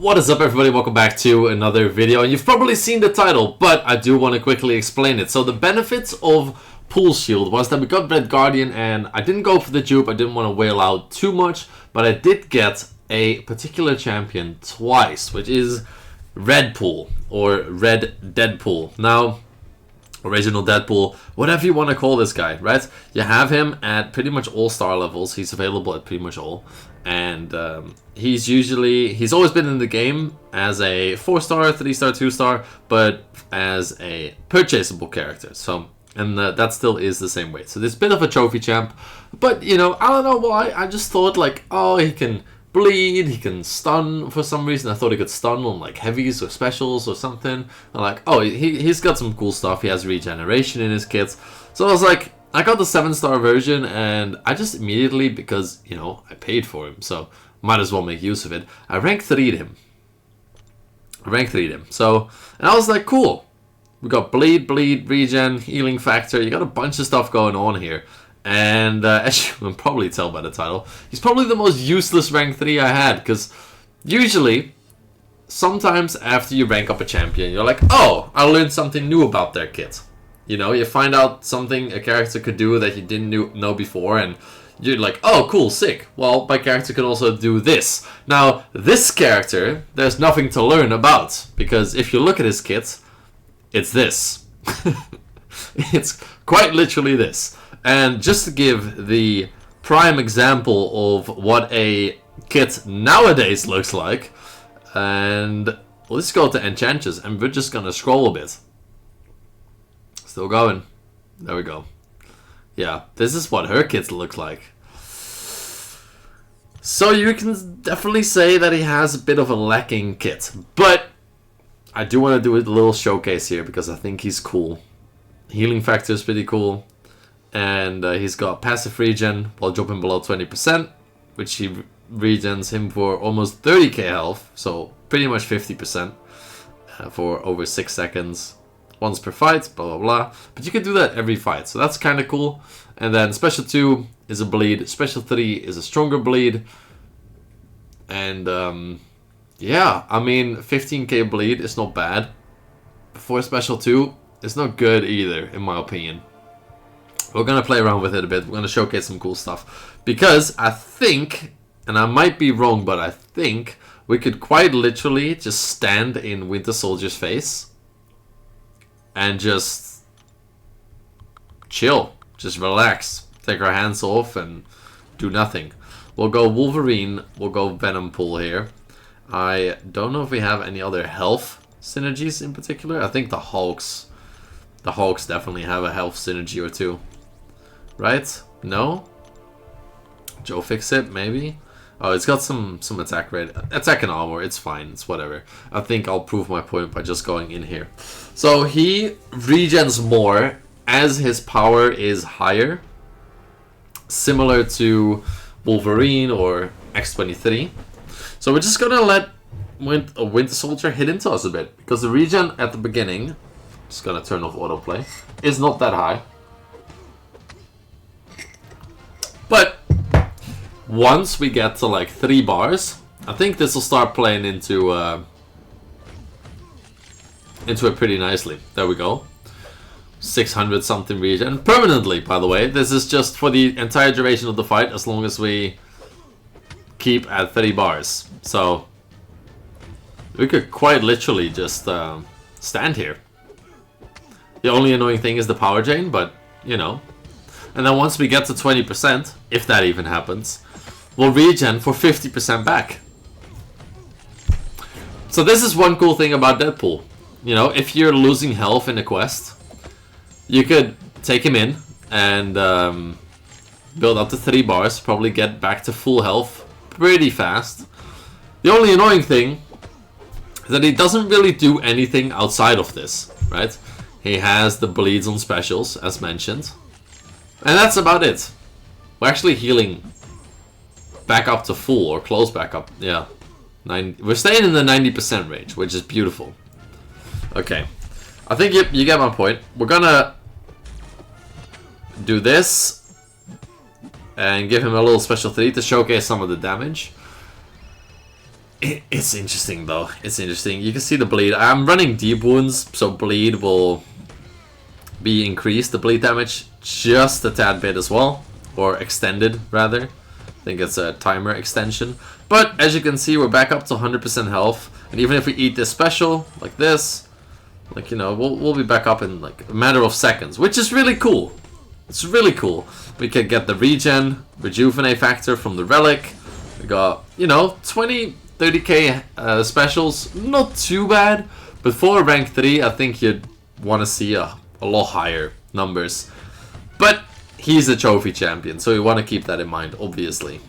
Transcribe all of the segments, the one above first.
What is up, everybody? Welcome back to another video, and you've probably seen the title, but I do want to quickly explain it. So the benefits of Pool Shield was that we got Red Guardian, and I didn't go for the dupe. I didn't want to wail out too much, but I did get a particular champion twice, which is Red Pool or Red Deadpool. Now, original Deadpool, whatever you want to call this guy, right? You have him at pretty much all star levels. He's available at pretty much all, and he's always been in the game as a 4-star, 3-star, 2-star, but as a purchasable character. So, and that still is the same way. So this bit of a trophy champ, but you know, I don't know why. I just thought like, oh, he can bleed, he can stun for some reason. I thought he could stun on like heavies or specials or something. I'm like, oh, he's got some cool stuff. He has regeneration in his kits. So I was like, I got the 7-star version, and I just immediately, because, you know, I paid for him, so might as well make use of it. I rank 3'd him. So, and I was like, cool. We got bleed, regen, healing factor. You got a bunch of stuff going on here. And as you can probably tell by the title, he's probably the most useless rank 3 I had, because usually, sometimes after you rank up a champion, you're like, oh, I learned something new about their kit. You know, you find out something a character could do that you didn't know before, and you're like, oh, cool, sick. Well, my character can also do this. Now, this character, there's nothing to learn about, because if you look at his kit, it's this. It's quite literally this. And just to give the prime example of what a kit nowadays looks like, and let's go to enchanters, and we're just gonna scroll a bit. Still going. There we go. Yeah, this is what her kits look like. So you can definitely say that he has a bit of a lacking kit, but I do want to do a little showcase here because I think he's cool. Healing factor is pretty cool. And he's got passive regen while dropping below 20%, which he regens him for almost 30k health, so pretty much 50% for over 6 seconds. Once per fight, blah blah blah. But you can do that every fight, so that's kind of cool. And then special 2 is a bleed, special 3 is a stronger bleed. And yeah, I mean 15k bleed is not bad. For special 2, it's not good either, in my opinion. We're going to play around with it a bit. We're going to showcase some cool stuff. Because I think, and I might be wrong, but I think we could quite literally just stand in Winter Soldier's face and just chill. Just relax. Take our hands off and do nothing. We'll go Wolverine. We'll go Venom Pool here. I don't know if we have any other health synergies in particular. I think the Hulks definitely have a health synergy or two. Right? No? Joe Fix-It, maybe? Oh, it's got some attack rate. Attack and armor, it's fine. It's whatever. I think I'll prove my point by just going in here. So he regens more as his power is higher. Similar to Wolverine or X-23. So we're just gonna let Winter Soldier hit into us a bit. Because the regen at the beginning, just gonna turn off autoplay, is not that high. But once we get to like 3 bars, I think this will start playing into it pretty nicely. There we go. 600 something regen permanently, by the way. This is just for the entire duration of the fight, as long as we keep at 30 bars. So we could quite literally just stand here. The only annoying thing is the power drain, but you know. And then once we get to 20%, if that even happens, we'll regen for 50% back. So this is one cool thing about Deadpool. You know, if you're losing health in a quest, you could take him in and build up to 3 bars, probably get back to full health pretty fast. The only annoying thing is that he doesn't really do anything outside of this, right? He has the bleeds on specials, as mentioned. And that's about it. We're actually healing back up to full, or close back up. Yeah. We're staying in the 90% range, which is beautiful. Okay. I think you get my point. We're gonna do this and give him a little special 3 to showcase some of the damage. It's interesting though. It's interesting. You can see the bleed. I'm running deep wounds, so bleed will be increased. The bleed damage just a tad bit as well, or extended rather. I think it's a timer extension. But as you can see, we're back up to 100% health, and even if we eat this special like this, like, you know, we'll be back up in like a matter of seconds, which is really cool. It's really cool. We can get the regen, rejuvenate factor from the relic. We got, you know, 20, 30k specials, not too bad. But for rank 3, I think you'd want to see a lot higher numbers. But he's a trophy champion, so we want to keep that in mind, obviously.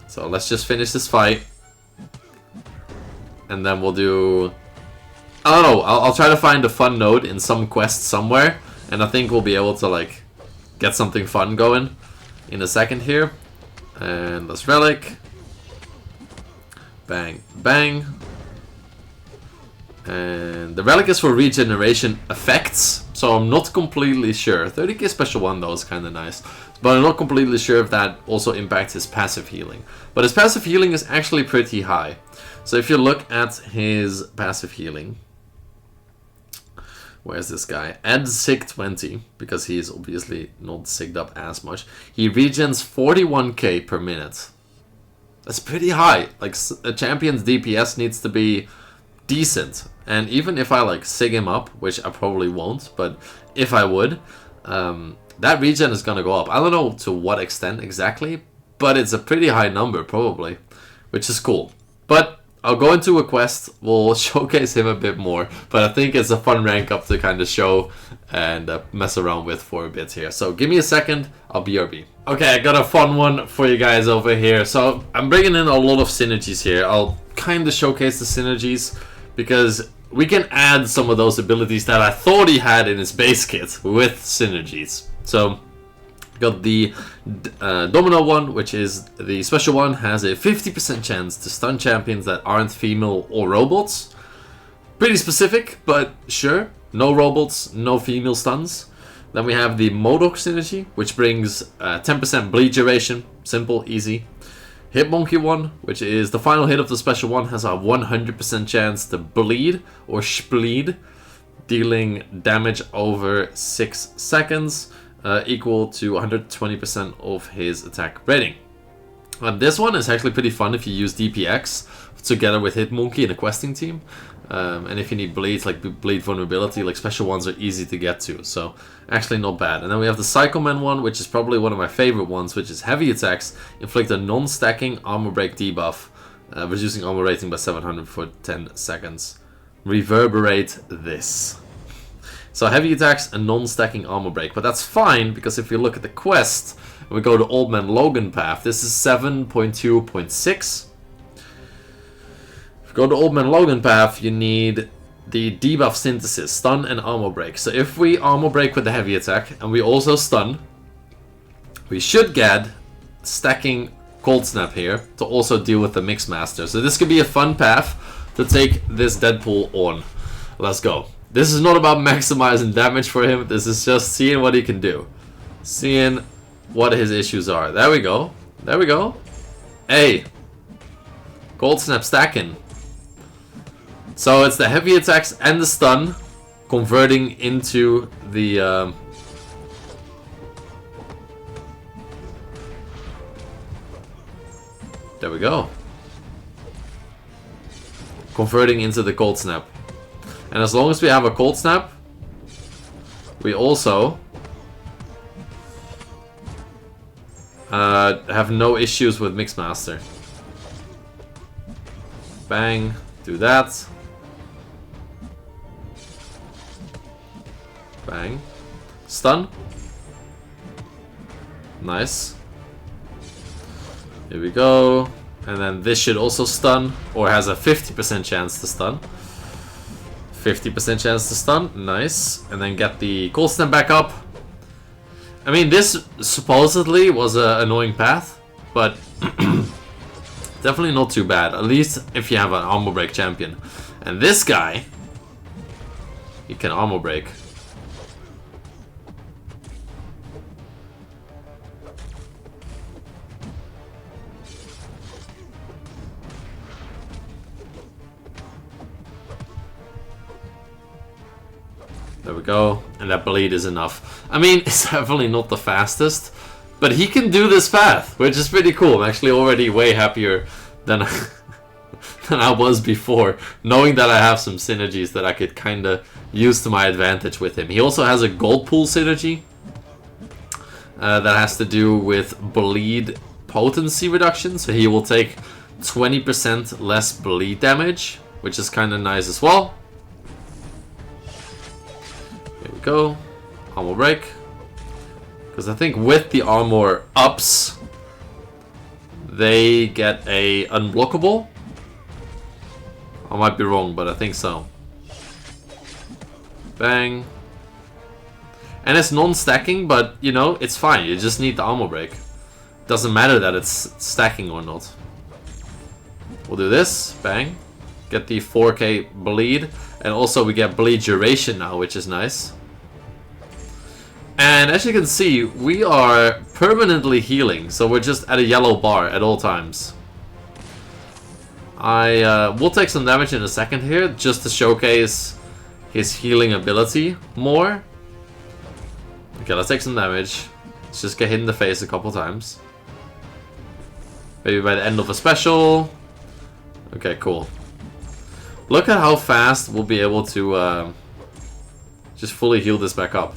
So let's just finish this fight. And then we'll do... I don't know, I'll try to find a fun node in some quest somewhere. And I think we'll be able to, like, get something fun going in a second here. And let's relic. Bang, bang. And the relic is for regeneration effects, so I'm not completely sure. 30k special 1 though is kind of nice, but I'm not completely sure if that also impacts his passive healing. But his passive healing is actually pretty high. So if you look at his passive healing, where's this guy? Add sig 20, because he is obviously not sigged up as much. He regens 41k per minute. That's pretty high. Like, a champion's DPS needs to be decent. And even if I, like, sig him up, which I probably won't, but if I would, that regen is gonna go up. I don't know to what extent exactly, but it's a pretty high number, probably, which is cool. But I'll go into a quest, we'll showcase him a bit more, but I think it's a fun rank up to kind of show and mess around with for a bit here. So give me a second, I'll BRB. Okay, I got a fun one for you guys over here. So I'm bringing in a lot of synergies here. I'll kind of showcase the synergies because we can add some of those abilities that I thought he had in his base kit with synergies. So got the Domino one, which is the special one, has a 50% chance to stun champions that aren't female or robots. Pretty specific, but sure. No robots, no female stuns. Then we have the mcoc synergy, which brings 10% bleed duration. Simple, easy. Hitmonkey one, which is the final hit of the special one, has a 100% chance to bleed or spleed, dealing damage over 6 seconds. Equal to 120% of his attack rating. This one is actually pretty fun if you use DPX together with Hitmonkey in a questing team. And if you need bleeds, like bleed vulnerability, like special ones are easy to get to. So actually not bad. And then we have the Psycho Man one, which is probably one of my favorite ones, which is heavy attacks. Inflict a non-stacking armor break debuff, reducing armor rating by 700 for 10 seconds. Reverberate this. So heavy attacks and non-stacking armor break, but that's fine because if you look at the quest and we go to Old Man Logan path, this is 7.2.6. If you go to Old Man Logan path, you need the debuff synthesis, stun and armor break. So if we armor break with the heavy attack and we also stun, we should get stacking Cold Snap here to also deal with the Mixmaster. So this could be a fun path to take this Deadpool on. Let's go. This is not about maximizing damage for him. This is just seeing what he can do. Seeing what his issues are. There we go. There we go. Hey. Cold Snap stacking. So it's the heavy attacks and the stun converting into the... There we go. Converting into the Cold Snap. And as long as we have a Cold Snap, we also have no issues with Mixmaster. Bang, do that. Bang. Stun. Nice. Here we go. And then this should also stun, or has a 50% chance to stun. 50% chance to stun, nice. And then get the Cold Snap back up. I mean, this supposedly was an annoying path, but definitely not too bad. At least if you have an armor break champion. And this guy, he can armor break. There we go. And that bleed is enough. I mean, it's definitely not the fastest, but he can do this path, which is pretty cool. I'm actually already way happier than than I was before, knowing that I have some synergies that I could kind of use to my advantage with him. He also has a gold pool synergy that has to do with bleed potency reduction, so he will take 20% less bleed damage, which is kind of nice as well. Here we go. Armor break. Because I think with the armor ups, they get a unblockable. I might be wrong, but I think so. Bang. And it's non-stacking, but, you know, it's fine. You just need the armor break. Doesn't matter that it's stacking or not. We'll do this. Bang. Get the 4k bleed. And also we get bleed duration now, which is nice. And as you can see, we are permanently healing. So we're just at a yellow bar at all times. I will take some damage in a second here, just to showcase his healing ability more. Okay, let's take some damage. Let's just get hit in the face a couple times. Maybe by the end of a special. Okay, cool. Look at how fast we'll be able to just fully heal this back up.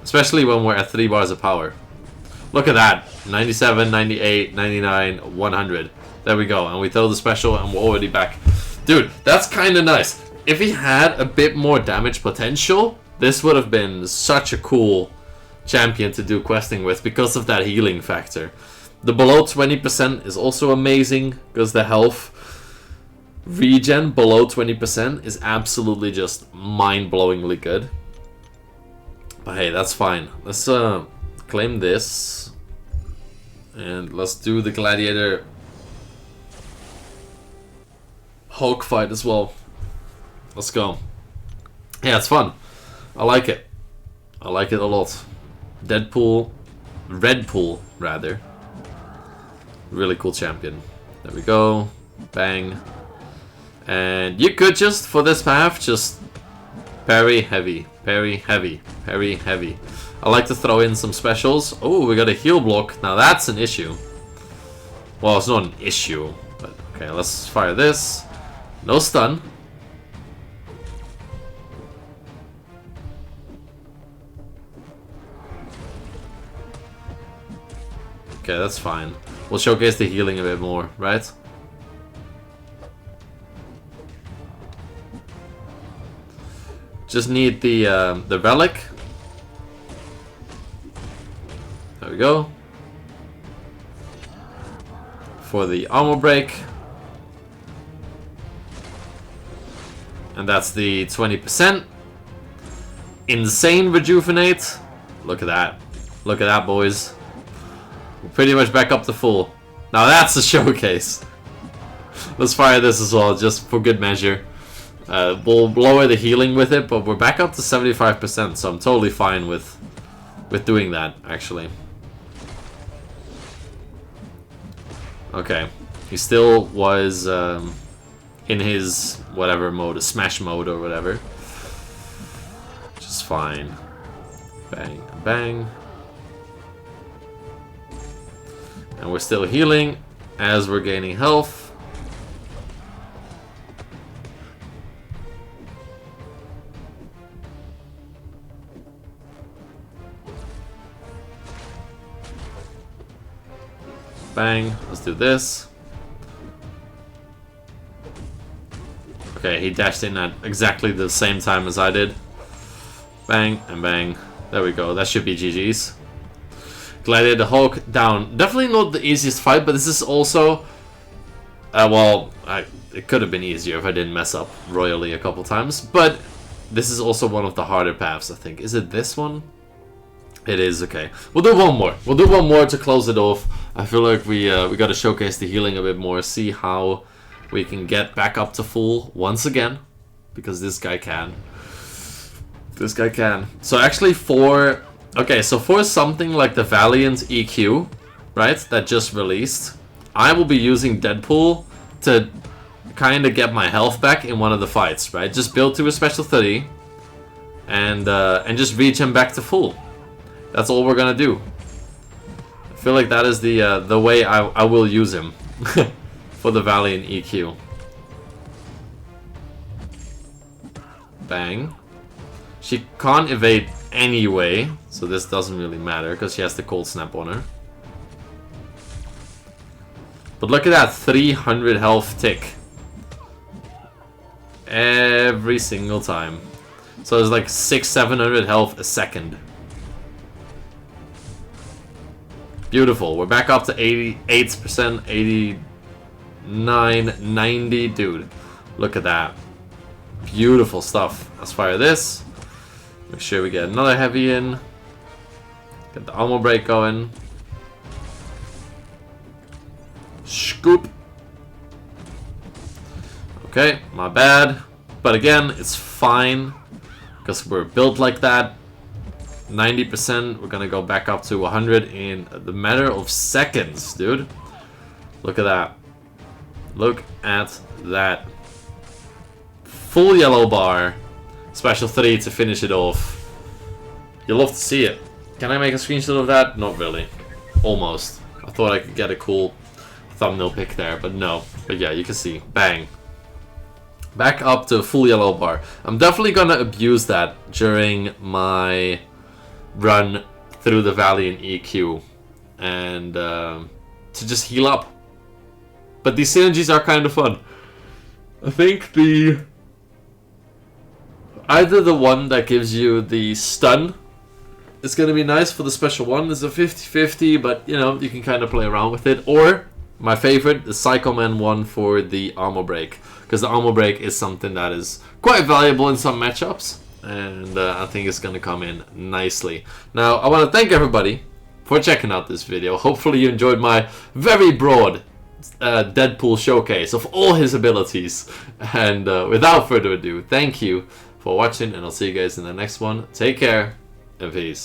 Especially when we're at 3 bars of power. Look at that. 97, 98, 99, 100. There we go. And we throw the special and we're already back. Dude, that's kind of nice. If he had a bit more damage potential, this would have been such a cool champion to do questing with because of that healing factor. The below 20% is also amazing because the health regen below 20% is absolutely just mind-blowingly good. But hey, that's fine. Let's claim this. And let's do the gladiator Hulk fight as well. Let's go. Yeah, it's fun. I like it. I like it a lot. Deadpool. Redpool, rather. Really cool champion. There we go. Bang. And you could just, for this path, just parry heavy. Parry heavy. Parry heavy. I like to throw in some specials. Oh, we got a heal block. Now that's an issue. Well, it's not an issue. But okay, let's fire this. No stun. Okay, that's fine. We'll showcase the healing a bit more, right? Just need the relic. There we go. For the armor break. And that's the 20%. Insane rejuvenate. Look at that. Look at that, boys. We're pretty much back up to full. Now that's a showcase. Let's fire this as well, just for good measure. We'll lower the healing with it, but we're back up to 75%, so I'm totally fine with doing that, actually. Okay. He still was in his whatever mode, a smash mode or whatever. Which is fine. Bang, bang. And we're still healing as we're gaining health. Bang. Let's do this. Okay, he dashed in at exactly the same time as I did. Bang and bang. There we go. That should be GG's. Gladiator Hulk down. Definitely not the easiest fight, but this is also... well, it could have been easier if I didn't mess up royally a couple times. But this is also one of the harder paths, I think. Is it this one? It is, okay. We'll do one more. We'll do one more to close it off. I feel like we got to showcase the healing a bit more. See how we can get back up to full once again. Because this guy can. This guy can. So actually for... Okay, so for something like the Valiant EQ, right, that just released, I will be using Deadpool to kind of get my health back in one of the fights, right? Just build to a special 30 and just reach him back to full. That's all we're gonna do. I feel like that is the way I will use him for the Valiant EQ. Bang. She can't evade anyway, so this doesn't really matter because she has the cold snap on her. But look at that 300 health tick every single time. So there's like 600-700 health a second. Beautiful. We're back up to 88%, 89, 90. Dude, look at that. Beautiful stuff. Let's fire this. Make sure we get another heavy in. Get the armor break going. Scoop. Okay, my bad. But again, it's fine. Because we're built like that. 90%. We're gonna go back up to 100 in the matter of seconds, dude. Look at that. Look at that. Full yellow bar. Special 3 to finish it off. You'll love to see it. Can I make a screenshot of that? Not really. Almost. I thought I could get a cool thumbnail pic there, but no. But yeah, you can see. Bang. Back up to full yellow bar. I'm definitely gonna abuse that during my run through the Valiant EQ. And to just heal up. But these synergies are kind of fun. I think either the one that gives you the stun is going to be nice for the special one. There's a 50-50, but you know, you can kind of play around with it. Or my favorite, the Psycho Man one for the armor break. Because the armor break is something that is quite valuable in some matchups. And I think it's going to come in nicely. Now, I want to thank everybody for checking out this video. Hopefully you enjoyed my very broad Deadpool showcase of all his abilities. And without further ado, thank you for watching, and I'll see you guys in the next one. Take care, and peace.